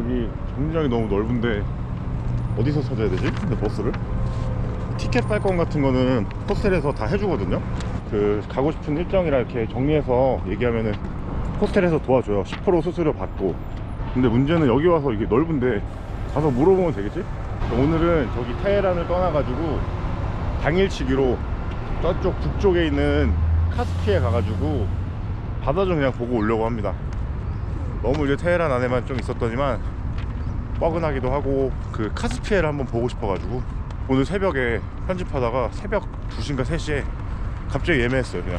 여기 정류장이 너무 넓은데 어디서 찾아야 되지? 근데 버스를? 티켓 발권 같은 거는 호스텔에서 다 해주거든요. 그 가고 싶은 일정이라 이렇게 정리해서 얘기하면은 호스텔에서 도와줘요. 10% 수수료 받고. 근데 문제는 여기 와서 이게 넓은데 가서 물어보면 되겠지? 오늘은 저기 테헤란을 떠나가지고 당일치기로 저쪽 북쪽에 있는 카스피에 가가지고 바다 좀 그냥 보고 오려고 합니다. 너무 이제 테헤란 안에만 좀 있었더니만 뻐근하기도 하고 그 카스피해를 한번 보고 싶어가지고 오늘 새벽에 편집하다가 새벽 2시인가 3시에 갑자기 예매했어요. 그냥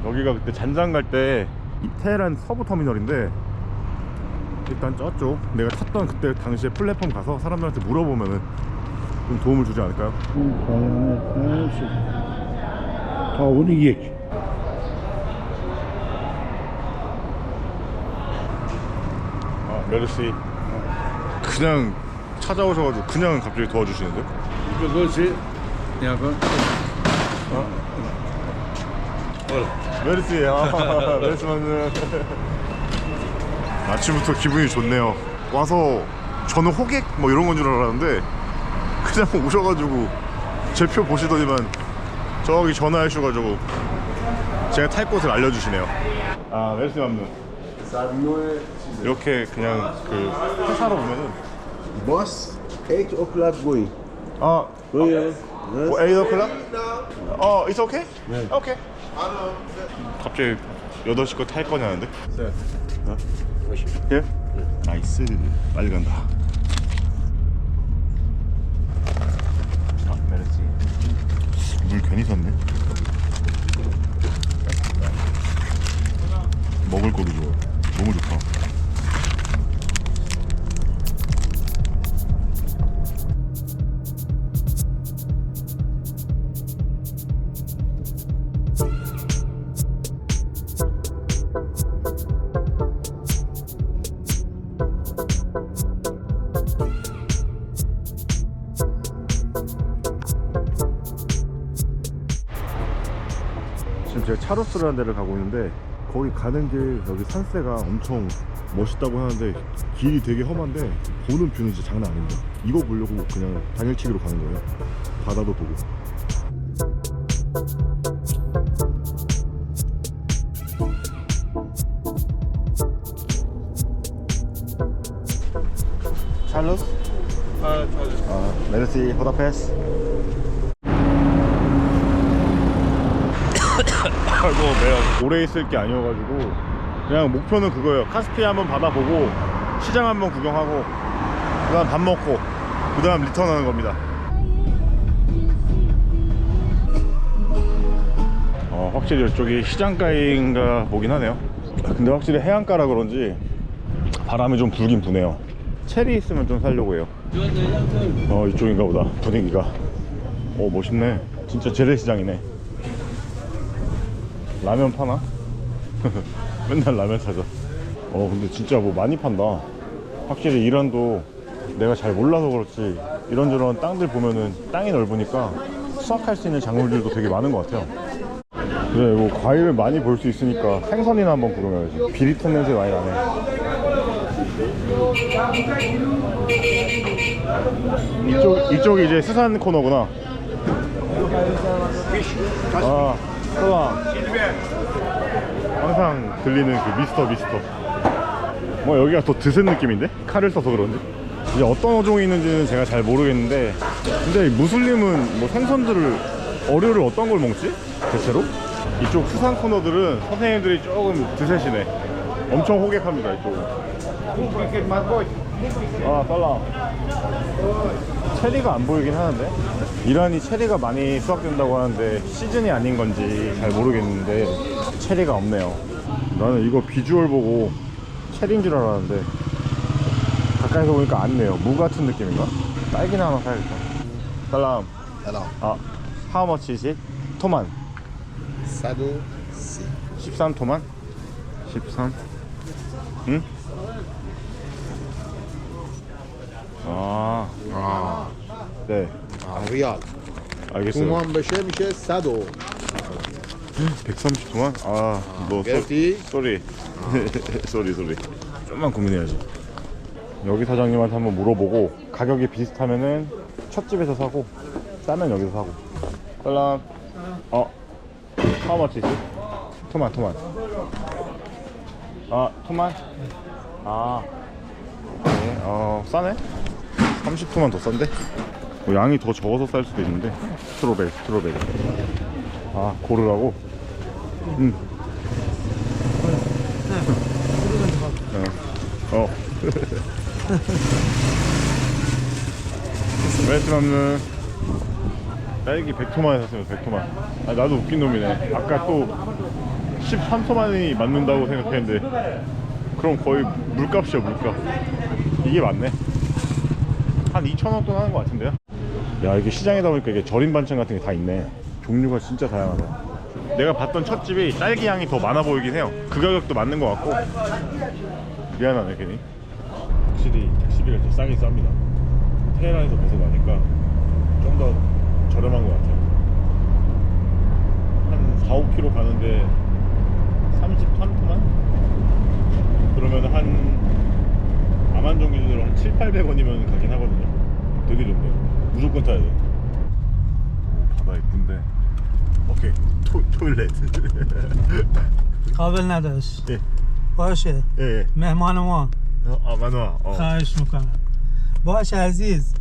여기가 그때 잔잔 갈 때 테헤란 서부 터미널인데 일단 저쪽 내가 탔던 그때 당시에 플랫폼 가서 사람들한테 물어보면은 좀 도움을 주지 않을까요? 메르시. 그냥 찾아오셔가지고 그냥 갑자기 도와주시는데? 메르시. 메르시만은 아침부터 기분이 좋네요. 와서 저는 호객 뭐 이런 건 줄 알았는데 그냥 오셔가지고 제 표 보시더니만 저기 전화하셔가지고 제가 탈 곳을 알려주시네요. 아, 메르시 맘누. 이렇게 그냥 그 회사로 오면은 Boss, 8 o'clock going. 아, Going. 8 o'clock? it's okay? 네. Okay. 갑자기 8시 거 탈 거냐는데? 어? 예? 나이스. 빨리 간다. 아, 메르시. 물 괜히 샀네. 먹을 거도 좋아. 너무 좋다. 지금 제가 차로스라는 데를 가고 있는데 거기 가는 길 여기 산세가 엄청 멋있다고 하는데 길이 되게 험한데 보는 뷰는 진짜 장난 아닙니다. 이거 보려고 그냥 당일치기로 가는 거예요. 바다도 보고. 찰로스? 메르시 호다페스. 아이고 내가 오래 있을 게 아니어가지고 그냥 목표는 그거예요. 카스피해 한번 받아보고 시장 한번 구경하고 그 다음 밥 먹고 그 다음 리턴하는 겁니다. 확실히 이쪽이 시장가인가 보긴 하네요. 근데 확실히 해안가라 그런지 바람이 좀 불긴 부네요. 체리 있으면 좀 사려고 해요. 이쪽인가 보다. 분위기가 멋있네. 진짜 재래시장이네. 라면 파나? 맨날 라면 사자. 근데 진짜 뭐 많이 판다. 확실히 이란도 내가 잘 몰라서 그렇지 이런저런 땅들 보면은 땅이 넓으니까 수확할 수 있는 작물들도 되게 많은 것 같아요. 그래, 뭐 과일을 많이 볼 수 있으니까 생선이나 한번 구경해야지. 비릿한 냄새 많이 나네. 이쪽이 이제 수산 코너구나. 아, 소랑 항상 들리는 그 미스터. 뭐 여기가 더 드센 느낌인데? 칼을 써서 그런지. 이제 어떤 어종이 있는지는 제가 잘 모르겠는데 근데 무슬림은 뭐 생선들을 어류를 어떤 걸 먹지? 대체로? 이쪽 수산 코너들은 선생님들이 조금 드세시네. 엄청 호객합니다 이쪽은. 아, 달라. 체리가 안 보이긴 하는데 이란이 체리가 많이 수확된다고 하는데 시즌이 아닌 건지 잘 모르겠는데 체리가 없네요. 나는 이거 비주얼 보고 체리인 줄 알았는데 가까이서 보니까 아니네요. 무 같은 느낌인가? 딸기나 하나 사야겠다. 살람. How much is it? 토만. Sado, sim. 13토만? 13? 응? 네. ريال. 알겠어요. تومان بشه میشه 100. 130토만? 너 گرفتی؟ 쏘리. 쏘리. 좀만 고민해야지. 여기 사장님한테 한번 물어보고 가격이 비슷하면은 첫 집에서 사고 싸면 여기서 사고. 살람. How much is it? 토만. 토만? 네, 싸네? 30토만 더 싼데? 뭐 양이 더 적어서 쌀 수도 있는데. 스트로베리. 고르라고? 베트남은 딸기 100토만에 샀으면 100토만. 나도 웃긴 놈이네. 아까 또 13토만이 맞는다고 생각했는데 그럼 거의 물값이야, 물값. 이게 맞네. 한 2,000원 돈 하는 것 같은데요? 야, 이게 시장에다 보니까 이게 절임 반찬 같은 게 다 있네. 종류가 진짜 다양하다. 내가 봤던 첫 집이 딸기 향이 더 많아 보이긴 해요. 그 가격도 맞는 것 같고. 미안하네 괜히. 확실히 택시비가 더 싸긴 쌉니다. 테헤란에서 벗어나니까 좀 더 저렴한 것 같아요. 한 4-5km 가는데 33토만? 그러면 한 아만정 기준으로 한 700-800원이면 가긴 하거든요. 되게 좋네요. 무조건 타야 돼. 오, 바다 이쁜데. 오케이. 토일렛. قابل نداشت 예. باشه 예. مهمان ما 만화. خواهش میکنم باشه عزیز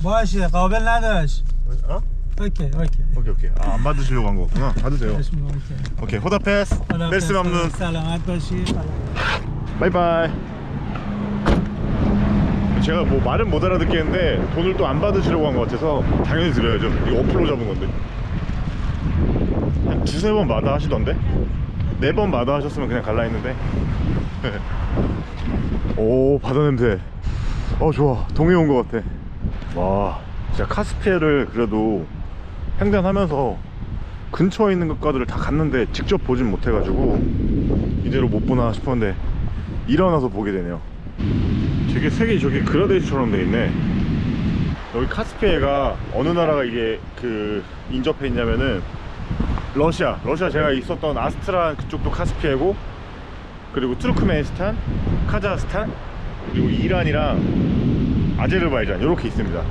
باشه قابل نداشت اوکی 오케이. 안 받으시려고 한 거구나. 받으세요. خواهش می‌کنم. 오케이. 호다페스. 베스트 맘눈. سلامت باشی 바이바이. 제가 뭐 말은 못 알아듣겠는데 돈을 또 안 받으시려고 한 것 같아서 당연히 드려야죠. 이거 어플로 잡은 건데. 한 2-3번 마다 하시던데? 4번 마다 하셨으면 그냥 갈라 했는데. 오, 바다 냄새. 좋아. 동해 온 것 같아. 와, 진짜 카스피해를 그래도 횡단하면서 근처에 있는 것들을 다 갔는데 직접 보진 못해가지고 이대로 못 보나 싶었는데 일어나서 보게 되네요. 되게 색이 저기 그라데이션처럼 돼 있네. 여기 카스피해가 어느 나라가 이게 인접해 있냐면은 러시아 제가 있었던 아스트란 그쪽도 카스피해고, 그리고 투르크메니스탄, 카자흐스탄, 그리고 이란이랑 아제르바이잔 이렇게 있습니다.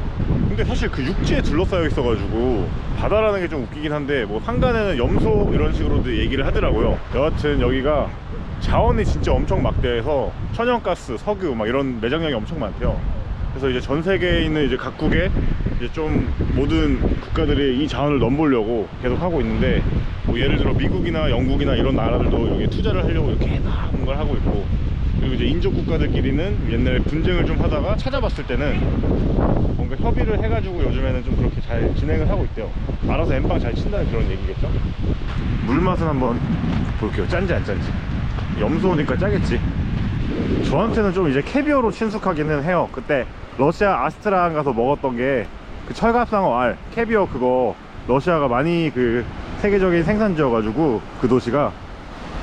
근데 사실 그 육지에 둘러싸여 있어가지고 바다라는 게 좀 웃기긴 한데, 뭐 상간에는 염소 이런 식으로도 얘기를 하더라고요. 여하튼 여기가 자원이 진짜 엄청 막대해서 천연가스, 석유 막 이런 매장량이 엄청 많대요. 그래서 이제 전 세계에 있는 이제 각국에 이제 좀 모든 국가들이 이 자원을 넘보려고 계속 하고 있는데, 뭐 예를 들어 미국이나 영국이나 이런 나라들도 여기 투자를 하려고 이렇게 막 뭔가를 하고 있고, 그리고 이제 인접 국가들끼리는 옛날에 분쟁을 좀 하다가 찾아봤을 때는 뭔가 협의를 해가지고 요즘에는 좀 그렇게 잘 진행을 하고 있대요. 알아서 엠빵 잘 친다는 그런 얘기겠죠? 물 맛은 한번 볼게요. 짠지 안 짠지. 염소니까 짜겠지. 저한테는 좀 이제 캐비어로 친숙하기는 해요. 그때 러시아 아스트란 가서 먹었던 게 그 철갑상어 알 캐비어, 그거 러시아가 많이 그 세계적인 생산지여가지고 그 도시가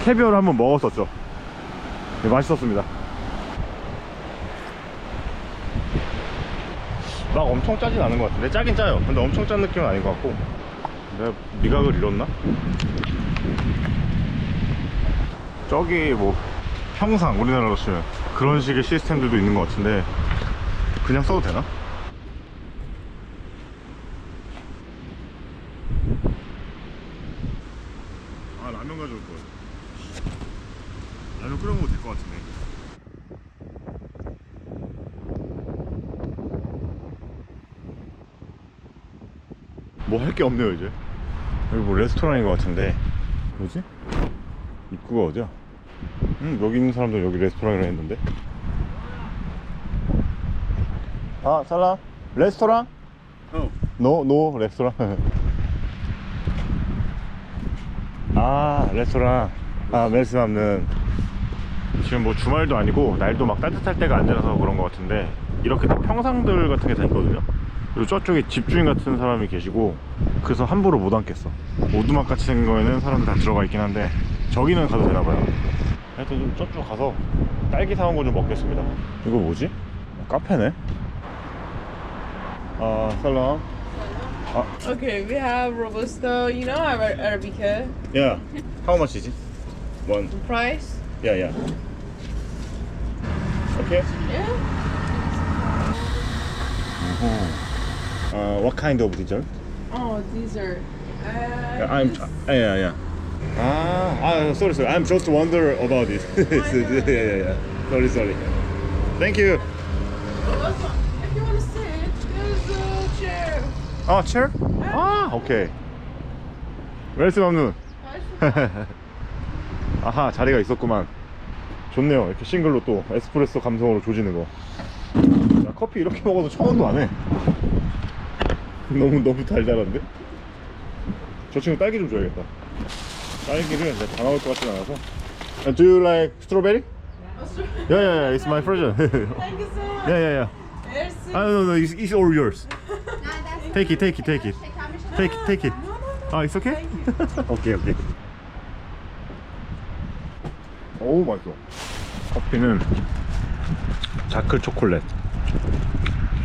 캐비어를 한번 먹었었죠. 네, 맛있었습니다. 막 엄청 짜진 않은 것 같은데. 짜긴 짜요. 근데 엄청 짠 느낌은 아닌 것 같고. 내가 미각을 잃었나? 저기 뭐 평상, 우리나라로 치면 그런 식의 시스템들도 있는 것 같은데 그냥 써도 되나? 라면 가져올 거야. 라면 끓여 먹어도 될 것 같은데. 뭐 할 게 없네요 이제. 여기 뭐 레스토랑인 것 같은데. 뭐지? 입구가 어디야? 여기 있는 사람들 여기 레스토랑이라 했는데. 살람. 레스토랑? 노 레스토랑. 레스토랑. 멜스맘는 지금 뭐 주말도 아니고 날도 막 따뜻할 때가 안 지나서 그런 것 같은데, 이렇게 다 평상들 같은 게 다 있거든요. 그리고 저쪽에 집주인 같은 사람이 계시고, 그래서 함부로 못 앉겠어. 오두막 같이 생긴 거에는 사람들 다 들어가 있긴 한데 저기는 가도 되나봐요. 하여튼 좀 저쪽 가서 딸기 사온 거 좀 먹겠습니다. 이거 뭐지? 카페네. 살람. Okay, we have Robusto, you know, our Arabica. Yeah. How much is it? One. Price? Yeah. Okay. Yeah. What kind of dessert? Oh, dessert. Yeah. Sorry. I'm just wonder about it. yeah. Sorry. Thank you. If you want to sit, there's a chair. Chair? Okay. 웰스맘눈. 아하, 자리가 있었구만. 좋네요. 이렇게 싱글로 또 에스프레소 감성으로 조지는 거. 야, 커피 이렇게 먹어도 1,000원도 안 해. 너무 달달한데? 저 친구 딸기 좀 줘야겠다. 딸기를 내가 다 나올 것 같진 않아서. Do you like strawberry? Yeah, it's my version. Thank you so much. yeah. Merci. No, it's all yours. Take it. Take it. It's okay? Okay. 어우, 맛있어. 커피는 자크 초콜릿,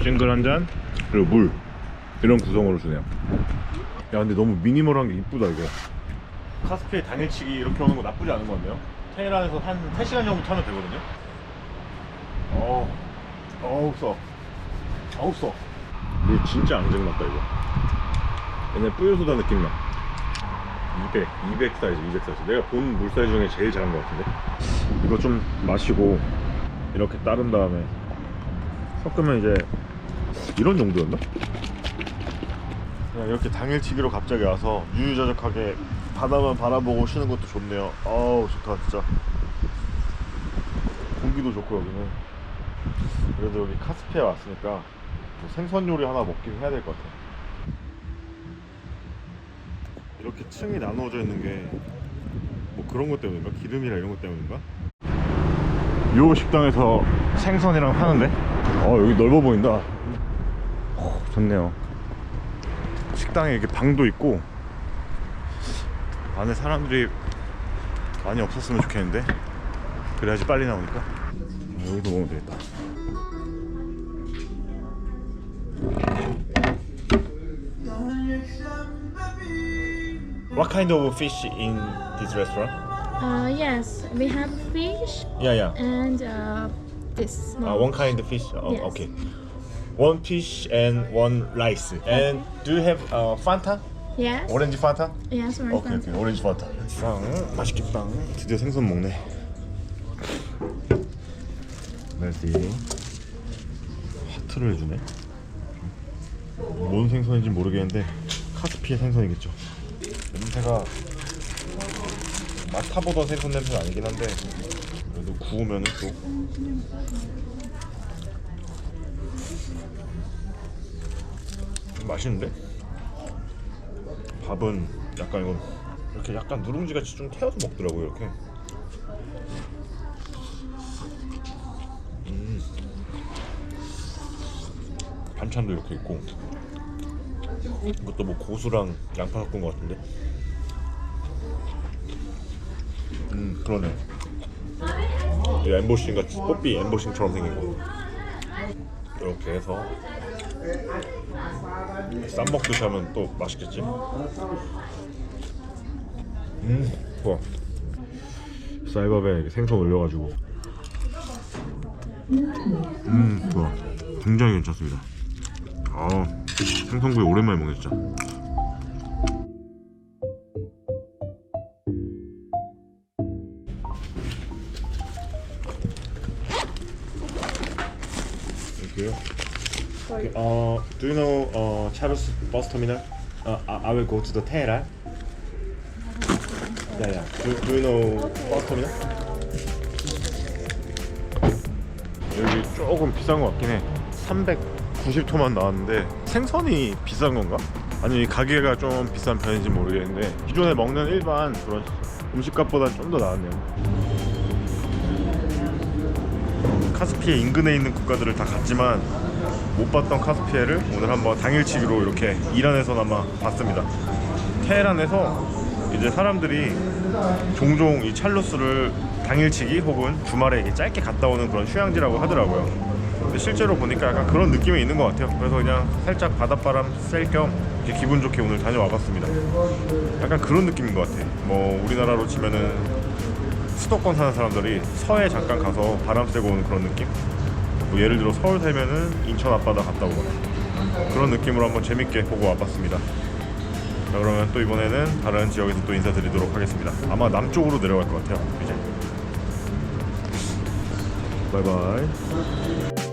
싱글 한 잔, 그리고 물, 이런 구성으로 주네요. 야, 근데 너무 미니멀한 게 이쁘다, 이거. 카스피에 당일치기 이렇게 오는 거 나쁘지 않은 것 같네요. 테헤란에서 한 3시간 정도 타면 되거든요. 어우 써. 물 진짜 앙증맞다, 이거. 옛날 뿌요소다 느낌 나. 200 사이즈. 내가 본 물 사이즈 중에 제일 작은 것 같은데. 이거 좀 마시고 이렇게 따른 다음에 섞으면 이제 이런 정도였나? 그냥 이렇게 당일치기로 갑자기 와서 유유자적하게 바다만 바라보고 쉬는 것도 좋네요. 아우, 좋다 진짜. 공기도 좋고 여기는. 그래도 여기 카스피에 왔으니까 뭐 생선 요리 하나 먹긴 해야 될 것 같아. 이렇게 층이 나누어져 있는 게 뭐 그런 것 때문인가? 기름이나 이런 것 때문인가? 요 식당에서 생선이랑 파는데? 여기 넓어 보인다. 좋네요. 식당에 이렇게 방도 있고 안에 사람들이 많이 없었으면 좋겠는데 그래야지 빨리 나오니까. 여기도 먹으면 되겠다. What kind of fish in this restaurant? Yes, we have fish Yeah. and this. small One kind of fish. Yes. Okay. One fish and one rice. And do you have Fanta? Yes. 오렌지 Fanta? Yes, we're 오케이. 오렌지 Fanta. 맛있겠다. 드디어 생선 먹네. 메디. 하트를 해주네. 뭔 생선인지 모르겠는데 카스피의 생선이겠죠. 냄새가 마타보다 생선 냄새는 아니긴 한데 그래도 구우면은 또 맛있는데? 밥은 약간 이건 이렇게 약간 누룽지 같이 좀 태워서 먹더라고요. 이렇게. 반찬도 이렇게 있고 이것도 뭐 고수랑 양파 섞은 것 같은데. 그러네. 이 엠보싱 같이 뽀삐 엠보싱처럼 생긴 거 이렇게 해서 쌈 먹듯이 하면 또 맛있겠지. 좋아. 쌀밥에 이렇게 생선 올려가지고 좋아. 굉장히 괜찮습니다. 생선구이 오랜만에 먹네 진짜. 이렇게요. Okay, do you know Charles bus terminal? I will go to the Tehran. Yeah. Do you know bus terminal? 여기 조금 비싼 것 같긴 해. 390토만 나왔는데 생선이 비싼 건가? 아니 가게가 좀 비싼 편인지 모르겠는데 기존에 먹는 일반 그런 음식값보다 좀 더 나았네요. 카스피해 인근에 있는 국가들을 다 갔지만 못 봤던 카스피해를 오늘 한번 당일치기로 이렇게 이란에서나마 봤습니다. 테헤란에서 이제 사람들이 종종 이 찰루스를 당일치기 혹은 주말에 이렇게 짧게 갔다 오는 그런 휴양지라고 하더라고요. 근데 실제로 보니까 약간 그런 느낌이 있는 것 같아요. 그래서 그냥 살짝 바닷바람 쐴 겸 이렇게 기분 좋게 오늘 다녀와 봤습니다. 약간 그런 느낌인 것 같아. 뭐 우리나라로 치면은 수도권 사는 사람들이 서해 잠깐 가서 바람 쐬고 오는 그런 느낌? 뭐 예를 들어 서울 살면은 인천 앞바다 갔다 오거나 그런 느낌으로 한번 재밌게 보고 와봤습니다. 자, 그러면 또 이번에는 다른 지역에서 또 인사드리도록 하겠습니다. 아마 남쪽으로 내려갈 것 같아요. 이제 바이바이.